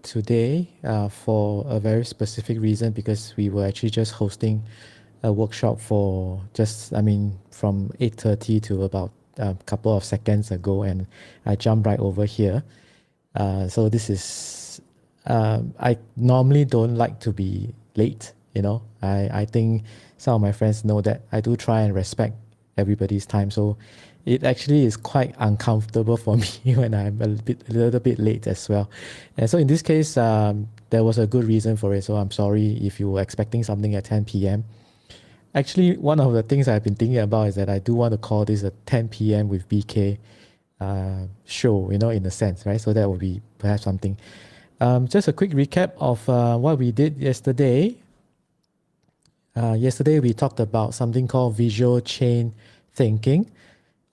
today for a very specific reason because we were actually just hosting a workshop for from 8:30 to about a couple of seconds ago, and I jumped right over here. So this is, I normally don't like to be late, I think some of my friends know that I do try and respect everybody's time. So it actually is quite uncomfortable for me when I'm a little bit late as well. And so in this case, there was a good reason for it. So I'm sorry if you were expecting something at 10 p.m. Actually, one of the things I've been thinking about is that I do want to call this a 10 p.m. with BK show, in a sense, right? So that would be perhaps something. Just a quick recap of what we did yesterday. Yesterday, we talked about something called visual chain thinking.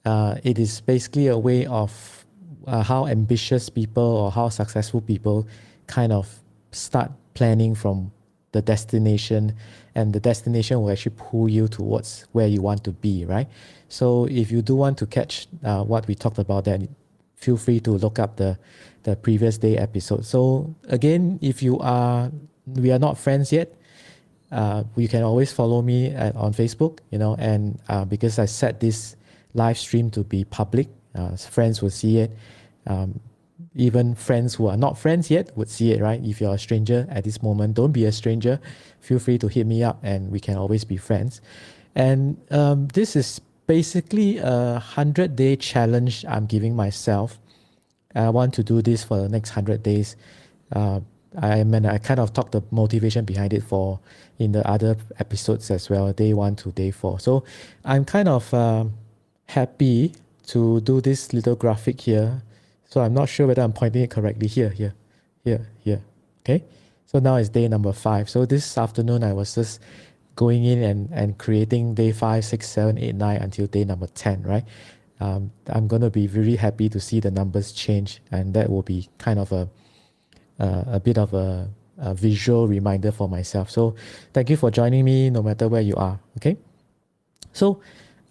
It is basically a way of how ambitious people or how successful people kind of start planning from the destination, and the destination will actually pull you towards where you want to be, right? So if you do want to catch what we talked about, then feel free to look up the previous day episode. So again, if we are not friends yet, you can always follow me on Facebook, and because I set this live stream to be public, friends will see it. Even friends who are not friends yet would see it, right? If you're a stranger at this moment, don't be a stranger. Feel free to hit me up and we can always be friends. And this is basically a 100-day challenge I'm giving myself. I want to do this for the next 100 days. I kind of talked the motivation behind it in the other episodes as well, day 1 to day 4. So I'm kind of happy to do this little graphic here. So I'm not sure whether I'm pointing it correctly. Here. Okay. So now it's day number 5. So this afternoon I was just going in and creating day 5, 6, 7, 8, 9 until day number 10, right? I'm going to be really happy to see the numbers change, and that will be kind of a bit of a visual reminder for myself. So thank you for joining me no matter where you are. Okay. So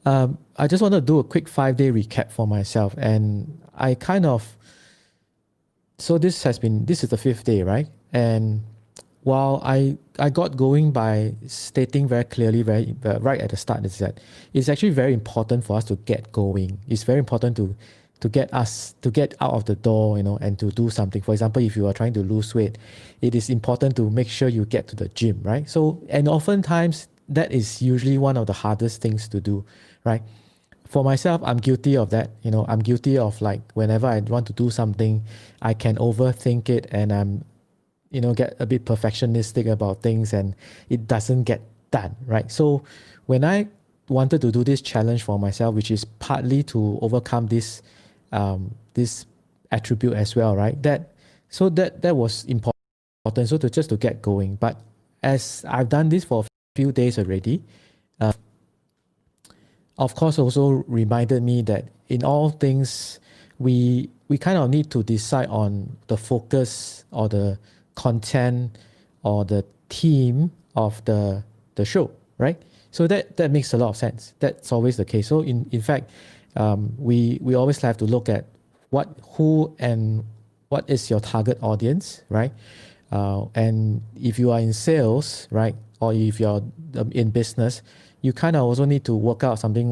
I just want to do a quick 5-day recap for myself, and I kind of, so this is the 5th day, right? And while I got going by stating very clearly, right at the start, is that it's actually very important for us to get going. It's very important to get out of the door, and to do something. For example, if you are trying to lose weight, it is important to make sure you get to the gym, right? So, and oftentimes that is usually one of the hardest things to do, right? For myself, I'm guilty of that. I'm guilty of, like, whenever I want to do something, I can overthink it, and I'm, get a bit perfectionistic about things, and it doesn't get done, right? So when I wanted to do this challenge for myself, which is partly to overcome this attribute as well, right? That was important. So just to get going. But as I've done this for a few days already, of course, also reminded me that in all things, we kind of need to decide on the focus or the content or the theme of the show, right? So that makes a lot of sense. That's always the case. So in fact, we always have to look at who and what is your target audience, right? And if you are in sales, right, or if you're in business, you kind of also need to work out something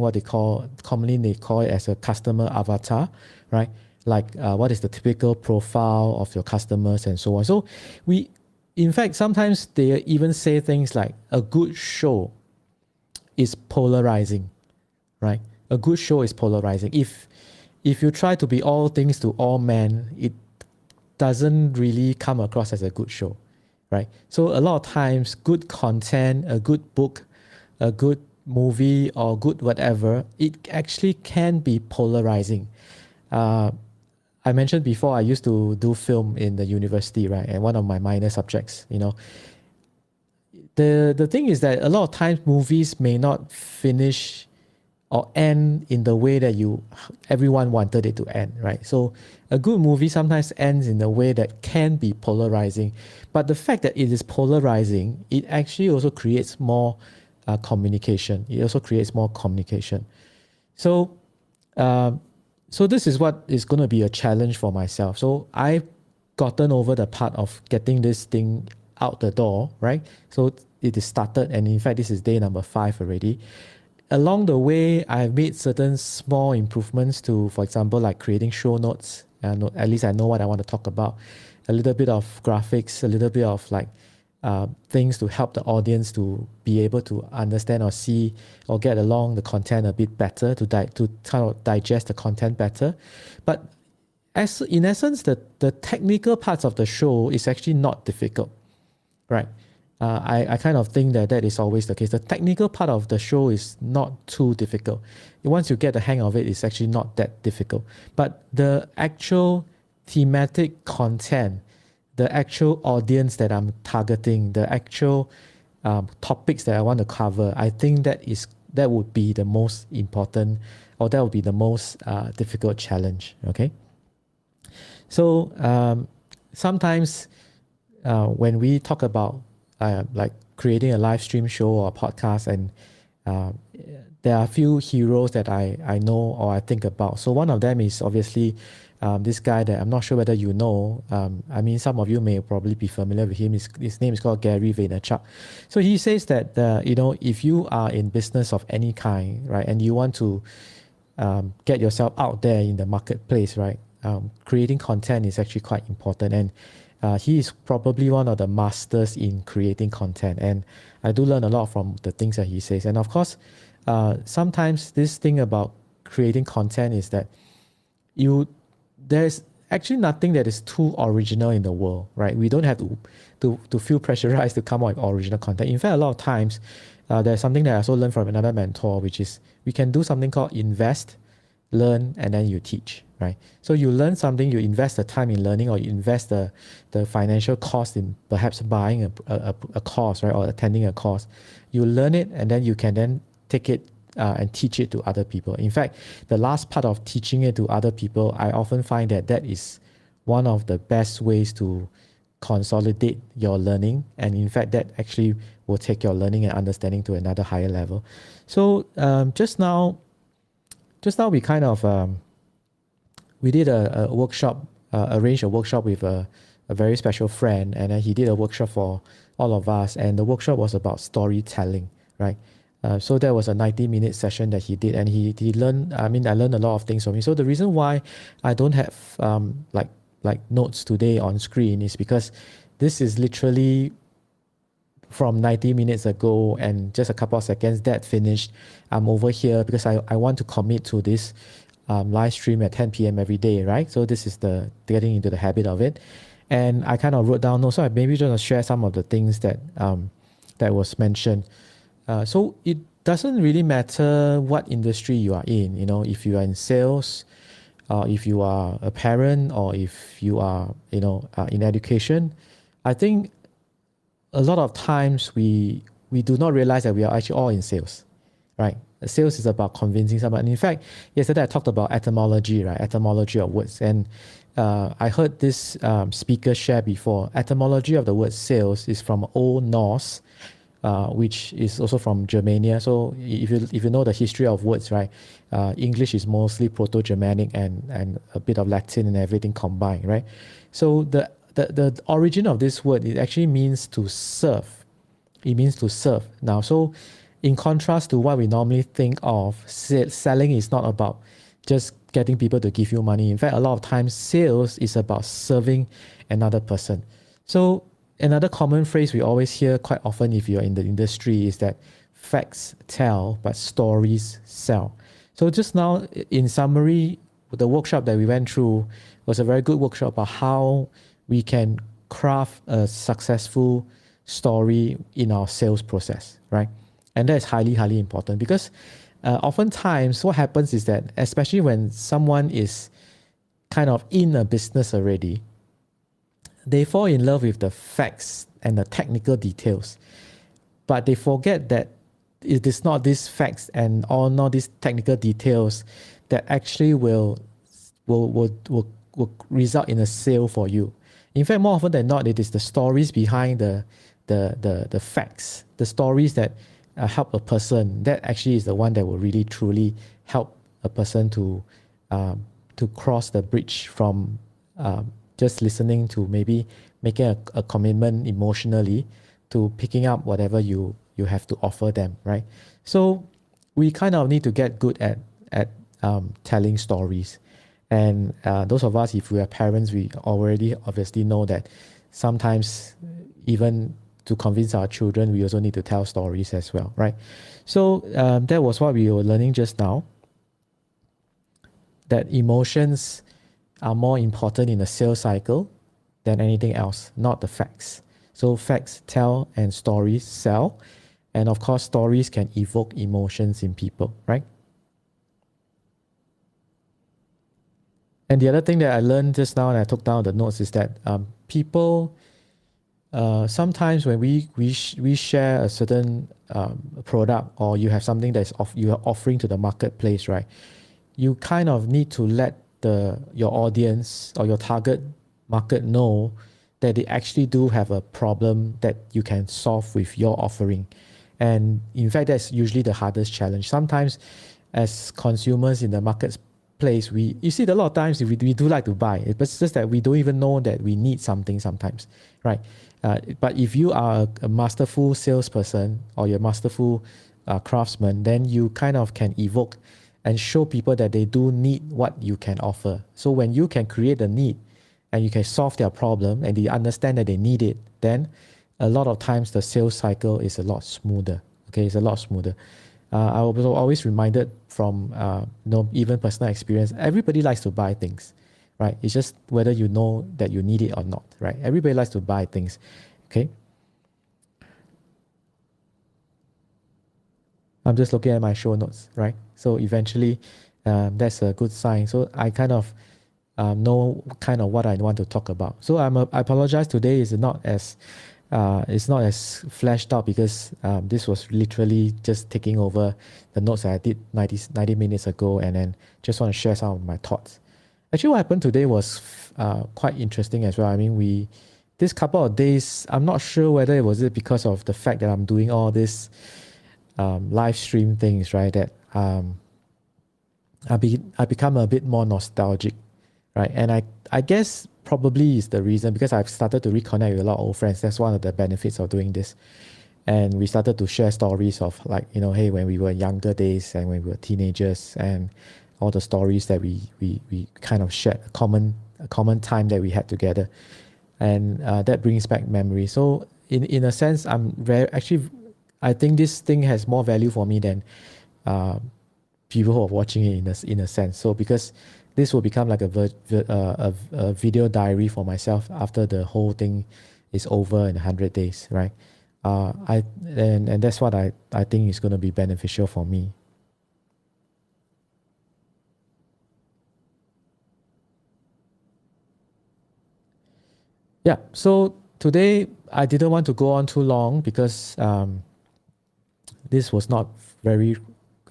commonly they call it as a customer avatar, right? Like what is the typical profile of your customers and so on. So in fact, sometimes they even say things like a good show is polarizing, right? A good show is polarizing. If you try to be all things to all men, it doesn't really come across as a good show, right? So a lot of times, good content, a good book, a good movie or good whatever, it actually can be polarizing. I mentioned before, I used to do film in the university, right? And one of my minor subjects, the thing is that a lot of times movies may not finish or end in the way that everyone wanted it to end, right? So a good movie sometimes ends in a way that can be polarizing. But the fact that it is polarizing, it actually also creates more communication. It also creates more communication. So this is what is going to be a challenge for myself. So I gotten over the part of getting this thing out the door, right? So it is started, and in fact, this is day number 5 already. Along the way, I've made certain small improvements to, for example, like creating show notes. At least I know what I want to talk about. A little bit of graphics, a little bit of like things to help the audience to be able to understand or see or get along the content a bit better, to kind of digest the content better. But in essence, the technical parts of the show is actually not difficult, right? I kind of think that is always the case. The technical part of the show is not too difficult. Once you get the hang of it, it's actually not that difficult. But the actual thematic content, the actual audience that I'm targeting, the actual topics that I want to cover, I think that would be the most important, or that would be the most difficult challenge. Okay. So sometimes when we talk about like creating a live stream show or a podcast, and there are a few heroes that I know or I think about. So one of them is obviously this guy that I'm not sure whether you know. I mean, some of you may probably be familiar with him. His name is called Gary Vaynerchuk. So he says that if you are in business of any kind, right, and you want to get yourself out there in the marketplace, right, creating content is actually quite important. And he is probably one of the masters in creating content, and I do learn a lot from the things that he says. And of course, sometimes this thing about creating content is that there's actually nothing that is too original in the world, right? We don't have to feel pressurized to come up with original content. In fact, a lot of times, there's something that I also learned from another mentor, which is we can do something called invest, learn, and then you teach, right? So you learn something, you invest the time in learning, or you invest the financial cost in perhaps buying a course, right, or attending a course. You learn it, and then you can then take it and teach it to other people. In fact, the last part of teaching it to other people, I often find that is one of the best ways to consolidate your learning. And in fact, that actually will take your learning and understanding to another higher level. So just now we kind of we did a workshop, arranged a workshop with a very special friend, and then he did a workshop for all of us, and the workshop was about storytelling, right? So that was a 90-minute session that he did, and he learned, I learned a lot of things from him. So the reason why I don't have like notes today on screen is because this is literally from 90 minutes ago, and just a couple of seconds that finished. I'm over here because I want to commit to this live stream at 10 p.m. every day, right? So this is getting into the habit of it. And I kind of wrote down notes, so I maybe just share some of the things that was mentioned. So it doesn't really matter what industry you are in, if you are in sales, if you are a parent, or if you are, in education. I think a lot of times we do not realize that we are actually all in sales, right? Sales is about convincing someone. And in fact, yesterday I talked about etymology, right? Etymology of words. And I heard this speaker share before. Etymology of the word sales is from Old Norse, which is also from Germania. So if you know the history of words, right? English is mostly Proto-Germanic and a bit of Latin and everything combined, right? So the origin of this word, it actually means to serve. It means to serve. Now, so in contrast to what we normally think of, selling is not about just getting people to give you money. In fact, a lot of times sales is about serving another person. So another common phrase we always hear quite often if you're in the industry is that facts tell, but stories sell. So just now, in summary, the workshop that we went through was a very good workshop about how we can craft a successful story in our sales process, right? And that is highly, highly important, because oftentimes what happens is that, especially when someone is kind of in a business already, they fall in love with the facts and the technical details, but they forget that it is not these facts and all not these technical details that actually will result in a sale for you. In fact, more often than not, it is the stories behind the facts, the stories that help a person. That actually is the one that will really truly help a person to cross the bridge from just listening to maybe making a commitment emotionally to picking up whatever you have to offer them, right? So we kind of need to get good at telling stories. And those of us, if we are parents, we already obviously know that sometimes even to convince our children, we also need to tell stories as well, right? So that was what we were learning just now, that emotions are more important in a sales cycle than anything else, not the facts. So facts tell and stories sell. And of course, stories can evoke emotions in people, right? And the other thing that I learned just now and I took down the notes is that people, sometimes when we share a certain product, or you have something that's you are offering to the marketplace, right? You kind of need to let your audience or your target market know that they actually do have a problem that you can solve with your offering. And in fact, that's usually the hardest challenge. Sometimes as consumers in the marketplace, you see a lot of times we do like to buy, but it's just that we don't even know that we need something sometimes, right? But if you are a masterful salesperson or you're a masterful craftsman, then you kind of can evoke and show people that they do need what you can offer. So when you can create a need and you can solve their problem and they understand that they need it, then a lot of times the sales cycle is a lot smoother. Okay, it's a lot smoother. I was always reminded from even personal experience, everybody likes to buy things, right? It's just whether you know that you need it or not, right? Everybody likes to buy things, okay? I'm just looking at my show notes, right? So eventually, that's a good sign. So I kind of know kind of what I want to talk about. So I apologize today is not as it's not as fleshed out because this was literally just taking over the notes that I did 90 minutes ago, and then just want to share some of my thoughts. Actually, what happened today was quite interesting as well. I mean, this couple of days, I'm not sure whether it was because of the fact that I'm doing all this live stream things, right? That I become a bit more nostalgic, right? And I guess probably is the reason because I've started to reconnect with a lot of old friends. That's one of the benefits of doing this. And we started to share stories of like, hey, when we were younger days and when we were teenagers, and all the stories that we kind of shared, a common time that we had together. And that brings back memories. So in a sense, I think this thing has more value for me than people who are watching it in a sense. So because this will become like a video diary for myself after the whole thing is over in 100 days, right? And that's what I think is going to be beneficial for me. Yeah, so today I didn't want to go on too long because this was not very,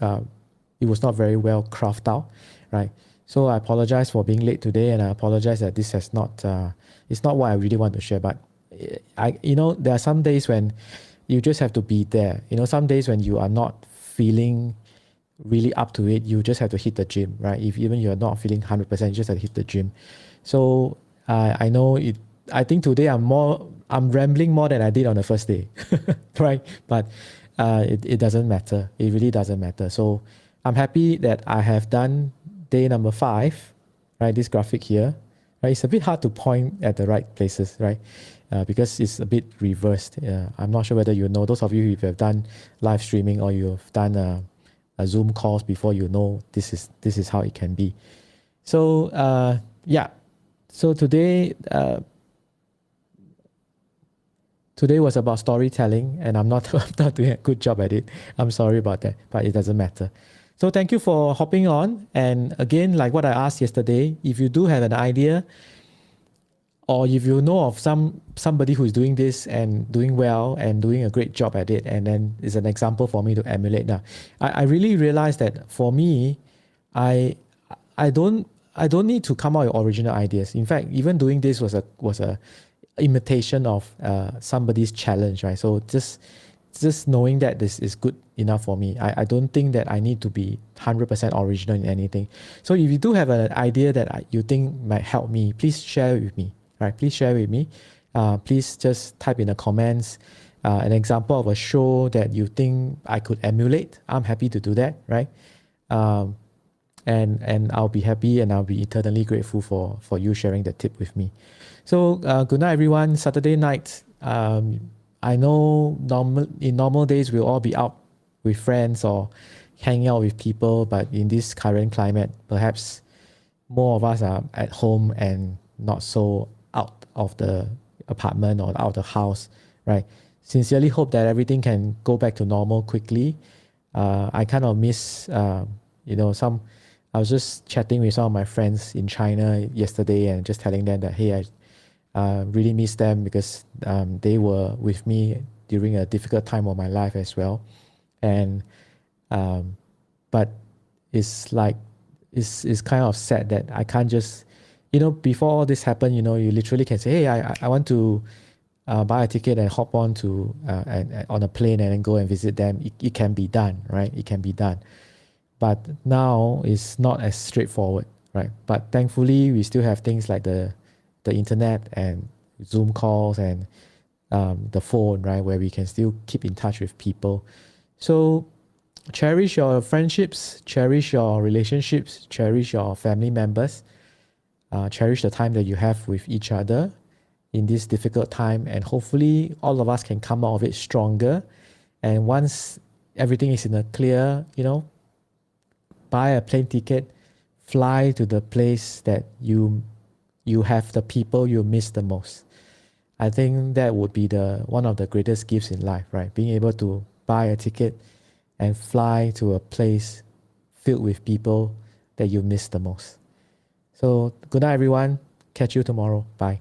it was not very well crafted out, right? So I apologize for being late today, and I apologize that this has not, it's not what I really want to share. But there are some days when you just have to be there. Some days when you are not feeling really up to it, you just have to hit the gym, right? If even you're not feeling 100%, you just have to hit the gym. So I know it. I think today I'm rambling more than I did on the first day, right? But it doesn't matter. It really doesn't matter. So I'm happy that I have done day number 5, right? This graphic here, right? It's a bit hard to point at the right places, right? Because it's a bit reversed. I'm not sure whether those of you who have done live streaming or you've done a Zoom calls before, this is how it can be. So yeah. So today was about storytelling, and I'm not doing a good job at it. I'm sorry about that, but it doesn't matter. So thank you for hopping on. And again, like what I asked yesterday, if you do have an idea, or if you know of somebody who's doing this and doing well and doing a great job at it, and then is an example for me to emulate. Now, I really realized that for me, I don't need to come out with original ideas. In fact, even doing this was a imitation of somebody's challenge, right? So just knowing that this is good enough for me. I don't think that I need to be 100% original in anything. So if you do have an idea that you think might help me, please share it with me, right? Please share with me. Please just type in the comments an example of a show that you think I could emulate. I'm happy to do that, right? Um, and I'll be happy and I'll be eternally grateful for you sharing the tip with me. So good night, everyone. Saturday night. I know in normal days we'll all be out with friends or hanging out with people, but in this current climate, perhaps more of us are at home and not so out of the apartment or out of the house, right? Sincerely hope that everything can go back to normal quickly. I kind of miss, I was just chatting with some of my friends in China yesterday and just telling them that, hey, I really miss them because they were with me during a difficult time of my life as well. And, but it's like, it's kind of sad that I can't just, before all this happened, you literally can say, hey, I want to buy a ticket and hop on to and on a plane and then go and visit them. It can be done, right? It can be done. But now it's not as straightforward, right? But thankfully, we still have things like the internet and Zoom calls and the phone, right? Where we can still keep in touch with people. So cherish your friendships, cherish your relationships, cherish your family members, cherish the time that you have with each other in this difficult time. And hopefully all of us can come out of it stronger. And once everything is in a clear, buy a plane ticket, fly to the place that you have the people you miss the most. I think that would be one of the greatest gifts in life, right? Being able to buy a ticket and fly to a place filled with people that you miss the most. So good night, everyone. Catch you tomorrow. Bye.